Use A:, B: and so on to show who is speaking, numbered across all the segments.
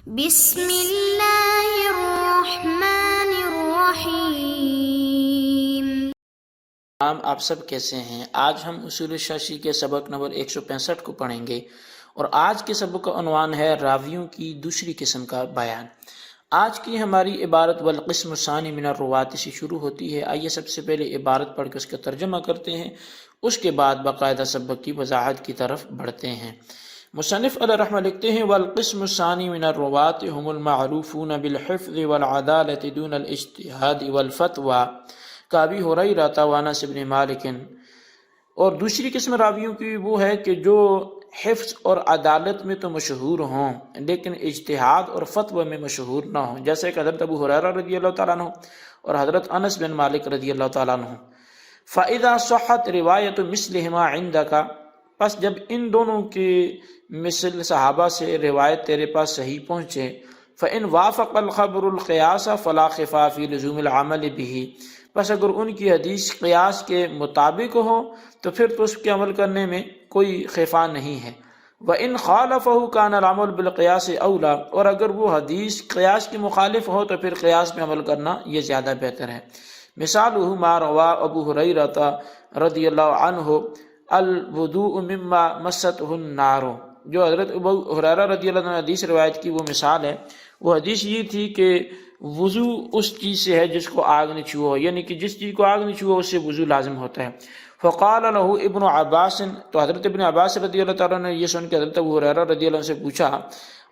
A: بسم اللہ الرحمن الرحیم۔
B: آپ سب کیسے ہیں؟ آج ہم اصول شاشی کے سبق نمبر 165 کو پڑھیں گے، اور آج کے سبق کا عنوان ہے راویوں کی دوسری قسم کا بیان۔ آج کی ہماری عبارت والقسم الثانی من الروات سے شروع ہوتی ہے۔ آئیے سب سے پہلے عبارت پڑھ کے اس کا ترجمہ کرتے ہیں، اس کے بعد باقاعدہ سبق کی وضاحت کی طرف بڑھتے ہیں۔ مصنف علیہ رحمہ لکھتے ہیں والقسم الثانی من الروات هم المعروفون بالحفظ والعدالة دون الاجتہاد والفتوى کابی ہریرہ وانس بن مالک۔ اور دوسری قسم راویوں کی وہ ہے کہ جو حفظ اور عدالت میں تو مشہور ہوں لیکن اجتہاد اور فتوی میں مشہور نہ ہوں، جیسے کہ حضرت ابو ہریرہ رضی اللہ تعالیٰ عنہ اور حضرت انس بن مالک رضی اللہ تعالیٰ عنہ۔ فَإِذَا صَحَّتْ رِوَایَةُ مِثْلِهِمَا عِندَكَ، پس جب ان دونوں کی مثل صحابہ سے روایت تیرے پاس صحیح پہنچے، فَإِنْ وَافَقَ الْخَبْرُ الْقِيَاسَ فَلَا خِفَا فِي لُزُومِ الْعَمَلِ بِهِ، پس اگر ان کی حدیث قیاس کے مطابق ہو تو پھر تو اس کے عمل کرنے میں کوئی خفا نہیں ہے۔ وَإِنْ خَالَفَهُ كَانَ الْعَمَلُ بِالْقِيَاسِ أَوْلَى، اور اگر وہ حدیث قیاس کی مخالف ہو تو پھر قیاس میں عمل کرنا یہ زیادہ بہتر ہے۔ مثالہ ما روا ابو ہریرہ رضی اللہ عنہ الوضوء مما مستہ النار، جو حضرت ابو ہریرہ رضی اللہ عنہ نے حدیث روایت کی وہ مثال ہے۔ وہ حدیث یہ تھی کہ وضو اس چیز سے ہے جس کو آگ نے چھوا ہو، یعنی کہ جس چیز کو آگ نے چھوا ہو اس سے وضو لازم ہوتا ہے۔ فقال له ابن عباس، تو حضرت ابن عباس رضی اللہ تعالیٰ نے یہ سن کے حضرت ابو ہریرہ رضی اللہ عنہ سے پوچھا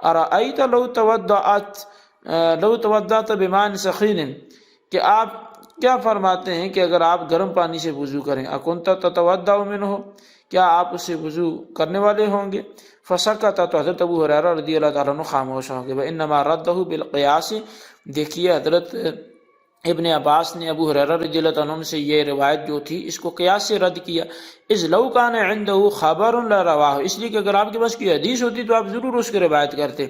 B: ارأیت لو تودعت بماء سخین، کہ آپ کیا فرماتے ہیں کہ اگر آپ گرم پانی سے وضو کریں، اکنت تتودع منہ، کیا آپ اس سے وضو کرنے والے ہوں گے؟ فسکت، تو حضرت ابو ہریرہ رضی اللہ تعالیٰ عنہ خاموش ہوں گے۔ وانما رده بالقیاس، دیکھیے حضرت ابن عباس نے ابو ہریرہ رضی اللہ عنہ سے یہ روایت جو تھی اس کو قیاس سے رد کیا۔ اذ لو کان عنده خبر لرواہ، اس لیے کہ اگر آپ کے پاس کوئی حدیث ہوتی تو آپ ضرور اس کی روایت کرتے۔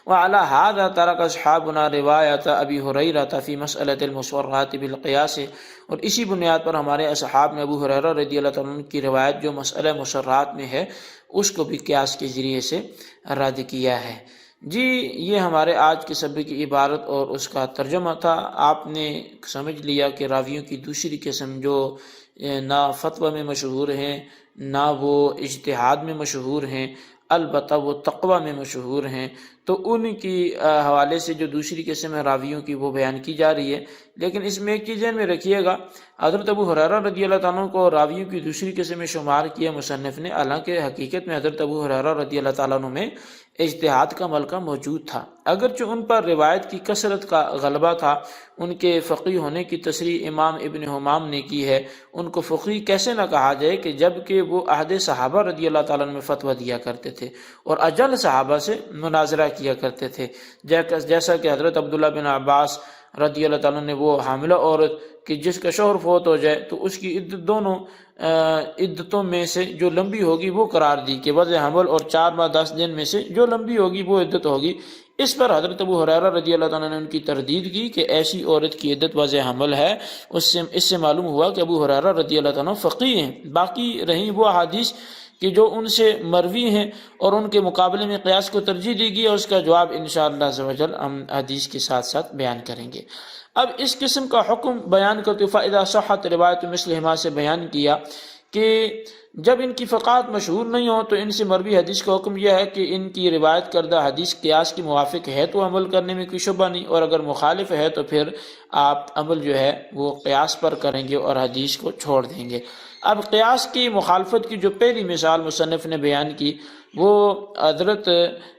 B: وعلی ھذا ترک اصحابنا روایت ابی ہریرہ فی مسألۃ المسرات بالقیاس، اور اسی بنیاد پر ہمارے اصحاب نے ابو ہریرہ رضی اللہ عنہ کی روایت جو مسئلہ مسرات میں ہے اس کو بھی قیاس کے ذریعے سے رد کیا ہے۔ جی یہ ہمارے آج کے سبق کی عبارت اور اس کا ترجمہ تھا۔ آپ نے سمجھ لیا کہ راویوں کی دوسری قسم جو نہ فتوی میں مشہور ہیں نہ وہ اجتہاد میں مشہور ہیں، البتہ وہ تقوی میں مشہور ہیں، تو ان کی حوالے سے جو دوسری قسم ہے راویوں کی وہ بیان کی جا رہی ہے۔ لیکن اس میں ایک چیز ذہن میں رکھیے گا، حضرت ابو ہریرہ رضی اللہ عنہ کو راویوں کی دوسری قسم میں شمار کیا مصنف نے، حالانکہ حقیقت میں حضرت ابو ہریرہ رضی اللہ تعالیٰ عنہ میں اجتہاد کا ملکہ موجود تھا، اگرچہ ان پر روایت کی کثرت کا غلبہ تھا۔ ان کے فقیہ ہونے کی تصریح امام ابن حمام نے کی ہے۔ ان کو فقیہ کیسے نہ کہا جائے کہ جب کہ وہ عہد صحابہ رضی اللہ تعالیٰ عنہ میں فتویٰ دیا کرتے تھے اور اجل صحابہ سے مناظرہ کیا کرتے تھے، جیسا کہ حضرت عبداللہ بن عباس رضی اللہ تعالیٰ نے وہ حاملہ عورت کہ جس کا شوہر فوت ہو جائے تو اس کی عدت دونوں عدتوں میں سے جو لمبی ہوگی وہ قرار دی کہ وضع حمل، اور 4 ماہ 10 دن میں سے جو لمبی ہوگی وہ عدت ہوگی۔ اس پر حضرت ابو ہریرہ رضی اللہ تعالیٰ نے ان کی تردید کی کہ ایسی عورت کی عدت وضع حمل ہے۔ اس سے معلوم ہوا کہ ابو ہریرہ رضی اللہ تعالیٰ فقیہ ہیں۔ باقی رہیں وہ احادیث کہ جو ان سے مروی ہیں اور ان کے مقابلے میں قیاس کو ترجیح دی گئی، اور اس کا جواب انشاءاللہ عز و جل ہم حدیث کے ساتھ ساتھ بیان کریں گے۔ اب اس قسم کا حکم بیان کرتے فَإِذَا صَحَّتْ رِوَایَةُ مِثْلِهِمَا سے بیان کیا کہ جب ان کی فقات مشہور نہیں ہوں تو ان سے مروی حدیث کا حکم یہ ہے کہ ان کی روایت کردہ حدیث قیاس کی موافق ہے تو عمل کرنے میں کوئی شبہ نہیں، اور اگر مخالف ہے تو پھر آپ عمل جو ہے وہ قیاس پر کریں گے اور حدیث کو چھوڑ دیں گے۔ اب قیاس کی مخالفت کی جو پہلی مثال مصنف نے بیان کی وہ حضرت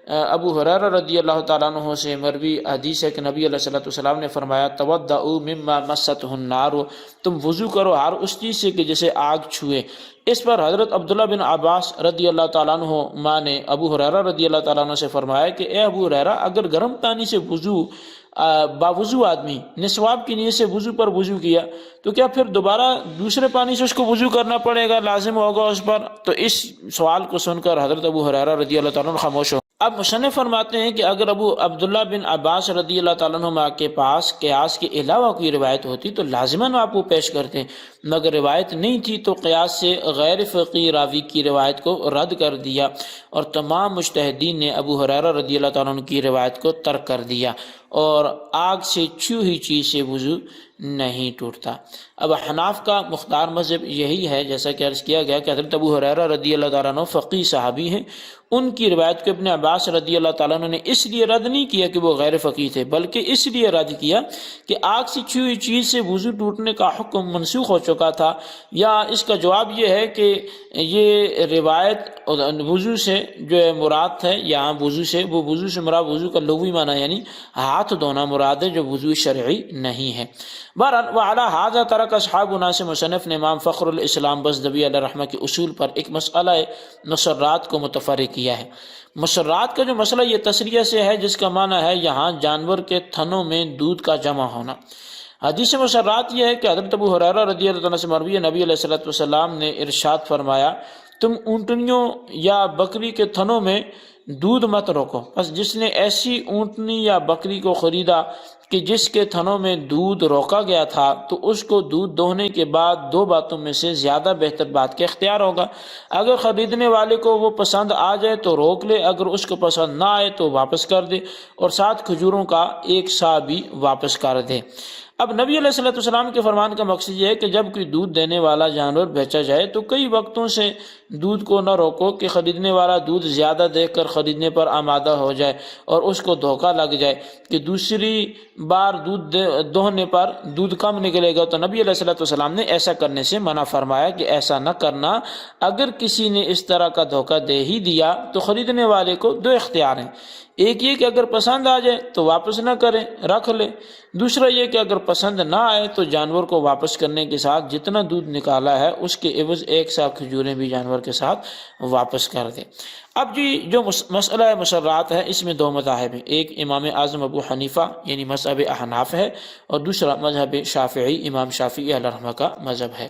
B: ابو ہریرہ رضی اللہ تعالیٰ عنہ سے مروی حدیث ہے کہ نبی علیہ السلام نے فرمایا تودعوا مما مستہ النار، تم وضو کرو ہر اس چیز سے کہ جسے آگ چھوئے۔ اس پر حضرت عبداللہ بن عباس رضی اللہ تعالیٰ عنہ ماں نے ابو ہریرہ رضی اللہ تعالیٰ عنہ سے فرمایا کہ اے ابو ہریرہ، اگر گرم پانی سے باوضو آدمی نے ثواب کی نیت سے وضو پر وضو کیا تو کیا پھر دوبارہ دوسرے پانی سے اس کو وضو کرنا پڑے گا، لازم ہوگا اس پر؟ تو اس سوال کو سن کر حضرت ابو ہریرہ رضی اللہ تعالیٰ عنہ خاموش ہو اب مصنف فرماتے ہیں کہ اگر ابو عبداللہ بن عباس رضی اللہ تعالیٰ عنہما کے پاس قیاس کے علاوہ کوئی روایت ہوتی تو لازماً آپ وہ پیش کرتے، مگر روایت نہیں تھی تو قیاس سے غیر فقیہ راوی کی روایت کو رد کر دیا، اور تمام مجتہدین نے ابو ہریرہ رضی اللہ تعالیٰ عنہ کی روایت کو ترک کر دیا، اور آگ سے چھوئی ہوئی چیز سے وضو نہیں ٹوٹتا۔ اب حناف کا مختار مذہب یہی ہے، جیسا کہ عرض کیا گیا کہ حضرت ابو ہریرہ رضی اللہ تعالیٰ عنہ فقیہ صحابی ہیں، ان کی روایت کو ابن عباس رضی اللہ تعالیٰ عنہ نے اس لیے رد نہیں کیا کہ وہ غیر فقیہ تھے، بلکہ اس لیے رد کیا کہ آگ سے چھوئی ہوئی چیز سے وضو ٹوٹنے کا حکم منسوخ ہو چکا تھا، یا اس کا جواب یہ ہے کہ یہ روایت وضو سے جو ہے مراد ہے، یہاں وضو سے، وہ وضو سے مراد وضو کا لغوی معنی یعنی ہاتھ دھونا مراد ہے، جو وضو شرعی نہیں ہے۔ بہرحال وعلی ھذا ترک اصحابنا سے مصنف نے امام فخر الاسلام بزدوی علیہ رحمہ کے اصول پر ایک مسئلہ مسرات کو متفرق کیا ہے۔ مسرات کا جو مسئلہ یہ تصریح سے ہے، جس کا معنی ہے یہاں جانور کے تھنوں میں دودھ کا جمع ہونا۔ حدیث مسرات یہ ہے کہ حضرت ابو ہریرہ رضی اللہ عنہ سے مروی ہے، نبی علیہ السلام نے ارشاد فرمایا، تم اونٹنیوں یا بکری کے تھنوں میں دودھ مت روکو، بس جس نے ایسی اونٹنی یا بکری کو خریدا کہ جس کے تھنوں میں دودھ روکا گیا تھا تو اس کو دودھ دوہنے کے بعد دو باتوں میں سے زیادہ بہتر بات کا اختیار ہوگا۔ اگر خریدنے والے کو وہ پسند آ جائے تو روک لے، اگر اس کو پسند نہ آئے تو واپس کر دے، اور 7 کھجوروں کا ایک سا بھی واپس کر دے۔ اب نبی علیہ السلام کے فرمان کا مقصد یہ ہے کہ جب کوئی دودھ دینے والا جانور بیچا جائے تو کئی وقتوں سے دودھ کو نہ روکو کہ خریدنے والا دودھ زیادہ دیکھ کر خریدنے پر آمادہ ہو جائے اور اس کو دھوکہ لگ جائے کہ دوسری بار دودھ دوہنے پر دودھ کم نکلے گا۔ تو نبی علیہ السلام نے ایسا کرنے سے منع فرمایا کہ ایسا نہ کرنا۔ اگر کسی نے اس طرح کا دھوکہ دے ہی دیا تو خریدنے والے کو 2 اختیار ہیں، ایک یہ کہ اگر پسند آ جائے تو واپس نہ کرے، رکھ لے، دوسرا یہ کہ اگر پسند نہ آئے تو جانور کو واپس کرنے کے ساتھ جتنا دودھ نکالا ہے اس کے عوض 1 سا کھجوریں بھی جانور کے ساتھ واپس کر دے۔ اب جی جو مسئلہ مسرات ہے اس میں 2 مذاہب ہیں، ایک امام اعظم ابو حنیفہ یعنی مذہب احناف ہے، اور دوسرا مذہب شافعی امام شافعی علیہ رحمہ کا مذہب ہے۔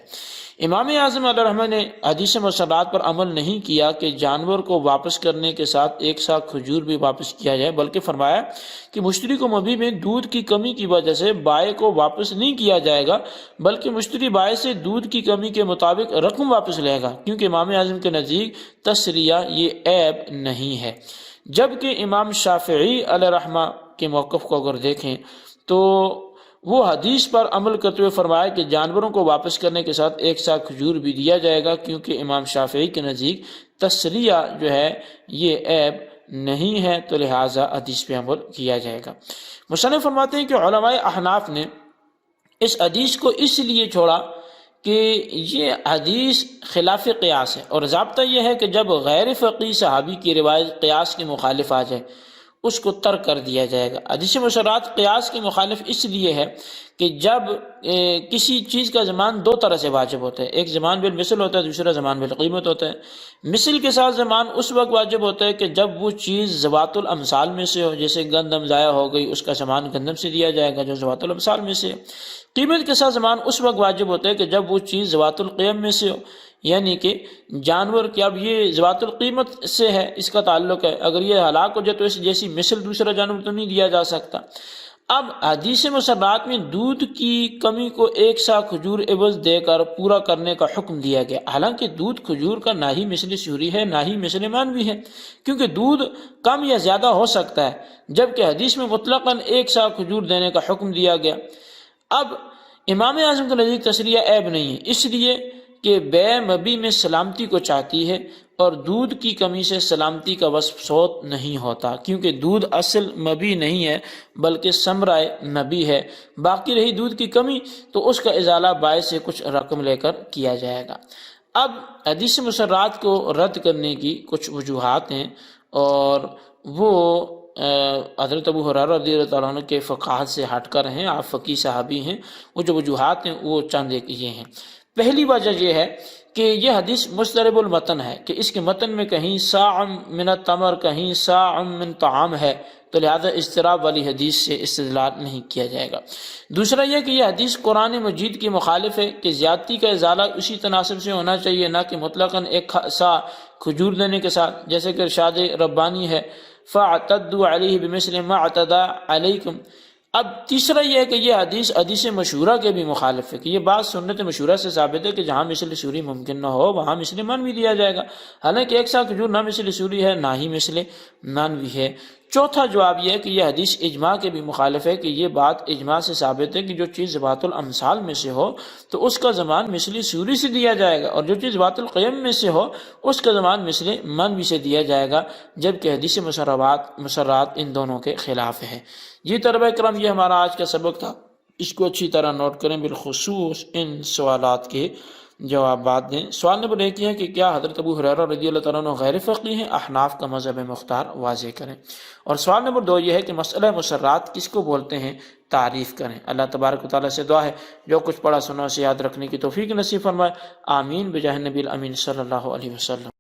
B: امام اعظم علیہ رحمہ نے حدیث مسرات پر عمل نہیں کیا کہ جانور کو واپس کرنے کے ساتھ 1 سا کھجور بھی واپس کیا جائے، بلکہ فرمایا کہ مشتری کو مبیع میں دودھ کی کمی کی وجہ سے بائع کو واپس نہیں کیا جائے گا، بلکہ مشتری بائع سے دودھ کی کمی کے مطابق رقم واپس لے گا، کیونکہ امام اعظم کے نزدیک تسریہ یہ عیب نہیں ہے۔ جبکہ امام شافعی علیہ رحمہ کے موقف کو اگر دیکھیں تو وہ حدیث پر عمل کرتے ہوئے فرمایا کہ جانوروں کو واپس کرنے کے ساتھ 1 سا کھجور بھی دیا جائے گا، کیونکہ امام شافعی کے نزدیک تسریہ جو ہے یہ عیب نہیں ہے، تو لہٰذا حدیث پہ عمل کیا جائے گا۔ مصنف فرماتے ہیں کہ علماء احناف نے اس حدیث کو اس لیے چھوڑا کہ یہ حدیث خلاف قیاس ہے، اور ضابطہ یہ ہے کہ جب غیر فقیہ صحابی کی روایت قیاس کے مخالف آ جائے اس کو ترک کر دیا جائے گا۔ حدیث مسرات قیاس کے مخالف اس لیے ہے کہ جب کسی چیز کا زمان 2 طرح سے واجب ہوتا ہے، ایک زمان بالمثل ہوتا ہے، دوسرا زمان بالقیمت ہوتا ہے۔ مثل کے ساتھ زمان اس وقت واجب ہوتا ہے کہ جب وہ چیز ذوات الامثال میں سے ہو، جیسے گندم ضائع ہو گئی اس کا زمان گندم سے دیا جائے گا جو ذوات الامثال میں سے ہے۔ قیمت کے ساتھ زمان اس وقت واجب ہوتا ہے کہ جب وہ چیز ذوات القیم میں سے ہو، یعنی کہ جانور کی اب یہ ذوات القیمت سے ہے، اس کا تعلق ہے، اگر یہ ہلاک ہو جائے تو اس جیسی مثل دوسرا جانور تو نہیں دیا جا سکتا۔ اب حدیث مسرات میں دودھ کی کمی کو 1 سا کھجور عوض دے کر پورا کرنے کا حکم دیا گیا، حالانکہ دودھ کھجور کا نہ ہی مثل سوری ہے نہ ہی مثل مانوی ہے، کیونکہ دودھ کم یا زیادہ ہو سکتا ہے، جبکہ حدیث میں مطلقاً 1 سا کھجور دینے کا حکم دیا گیا۔ اب امام اعظم کے نزدیک تسریہ عیب نہیں ہے، اس لیے کہ بے مبی میں سلامتی کو چاہتی ہے، اور دودھ کی کمی سے سلامتی کا وصف صوت نہیں ہوتا، کیونکہ دودھ اصل مبی نہیں ہے بلکہ ثمرہ مبی ہے۔ باقی رہی دودھ کی کمی تو اس کا ازالہ بائع سے کچھ رقم لے کر کیا جائے گا۔ اب حدیث مسرات کو رد کرنے کی کچھ وجوہات ہیں، اور وہ حضرت ابو ہریرہ رضی اللہ تعالیٰ عنہ کے فقاہت سے ہٹ کر ہیں، آپ فقیہ صحابی ہیں، وہ جو وجوہات ہیں وہ چند ایک یہ ہیں۔ پہلی وجہ یہ ہے کہ یہ حدیث مضطرب المتن ہے، کہ اس کے متن میں کہیں ساع من التمر کہیں ساع من طعام ہے، تو لہذا اضطراب والی حدیث سے استدلال نہیں کیا جائے گا۔ دوسرا یہ کہ یہ حدیث قرآن مجید کی مخالف ہے، کہ زیادتی کا ازالہ اسی تناسب سے ہونا چاہیے، نہ کہ مطلقاً 1 سا کھجور دینے کے ساتھ، جیسے کہ ارشاد ربانی ہے فاعتدوا علیہ بمثل ما اعتدى علیکم۔ اب تیسرا یہ ہے کہ یہ حدیث مشہورہ کے بھی مخالف ہے، کہ یہ بات سنت مشہورہ سے ثابت ہے کہ جہاں مثل سوری ممکن نہ ہو وہاں مثل منوی دیا جائے گا، حالانکہ ایک سا کھجور نہ مثل سوری ہے نہ ہی مثل منوی ہے۔ چوتھا جواب یہ ہے کہ یہ حدیث اجماع کے بھی مخالف ہے، کہ یہ بات اجماع سے ثابت ہے کہ جو چیز ذوات الامثال میں سے ہو تو اس کا زمان مثل سوری سے دیا جائے گا، اور جو چیز ذوات القیم میں سے ہو اس کا زمان مثل منوی سے دیا جائے گا، جبکہ حدیث مسرات ان دونوں کے خلاف ہے۔ جی طلبہ کرام، یہ ہمارا آج کا سبق تھا، اس کو اچھی طرح نوٹ کریں، بالخصوص ان سوالات کے جوابات دیں۔ سوال نمبر 1 یہ ہے کہ کیا حضرت ابو ہریرہ رضی اللہ تعالیٰ عنہ غیر فقیہ ہیں؟ احناف کا مذہب مختار واضح کریں۔ اور سوال نمبر 2 یہ ہے کہ مسئلہ مسرات کس کو بولتے ہیں؟ تعریف کریں۔ اللہ تبارک و تعالیٰ سے دعا ہے جو کچھ پڑھا سنا اسے یاد رکھنے کی توفیق نصیب فرمائے، آمین بجاہ نبی الامین صلی اللہ علیہ وسلم۔